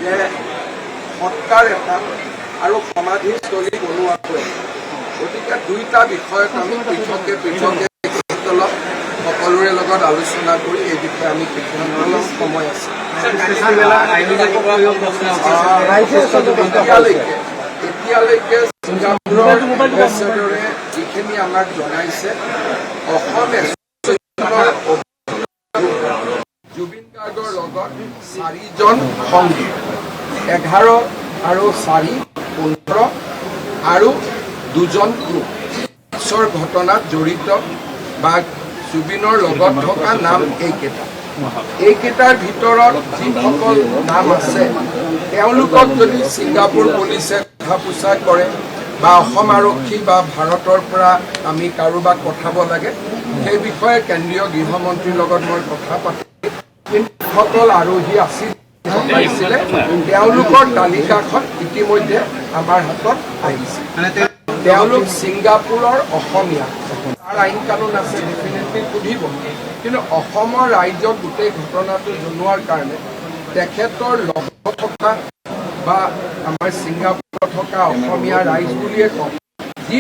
যে সৎকাৰ এটা আৰু সমাধিস্থলী বনোৱাকৈ গতিকে দুইটা বিষয়ত আমি পৃথকে তলত সকলোৰে লগত আলোচনা কৰি এই বিষয়ে আমি সিদ্ধান্ত ল'ম। সময় আছে। এতিয়ালৈকে ছিংগাপুৰৰ এম্বেচেডৰে যিখিনি আমাক জনাইছে, অসম এছ'চিয়েশ্যনৰ জুবিন গাৰ্গৰ লগত 4জন সংগী 11 আৰু 4 15 আৰু 2জন গ্ৰুপ পিছৰ ঘটনাত জড়িত বা জুবিনৰ লগত থকা নাম এইকেইটাৰ ভিতৰত যিসকল নাম আছে তেওঁলোকক যদি ছিংগাপুৰ পুলিচে সোধা পোছা কৰে বা অসম আৰক্ষী বা ভাৰতৰ পৰা আমি কাৰোবাক পঠাব লাগে, সেই বিষয়ে কেন্দ্ৰীয় গৃহমন্ত্ৰীৰ লগত মই কথা পাতি যিসকল আৰোহী পাইছিলে তেওঁলোকৰ তালিকাখন ইতিমধ্যে আমাৰ হাতত আহিছে। তেওঁলোক ছিংগাপুৰৰ অসমীয়া, তাৰ আইন কানুন আছে, ডেফিনেটলি সুধিব, কিন্তু অসমৰ ৰাইজক গোটেই ঘটনাটো জনোৱাৰ কাৰণে তেখেতৰ লগত থকা বা আমাৰ ছিংগাপুৰত থকা অসমীয়া ৰাইজ বুলিয়ে কওঁ, যি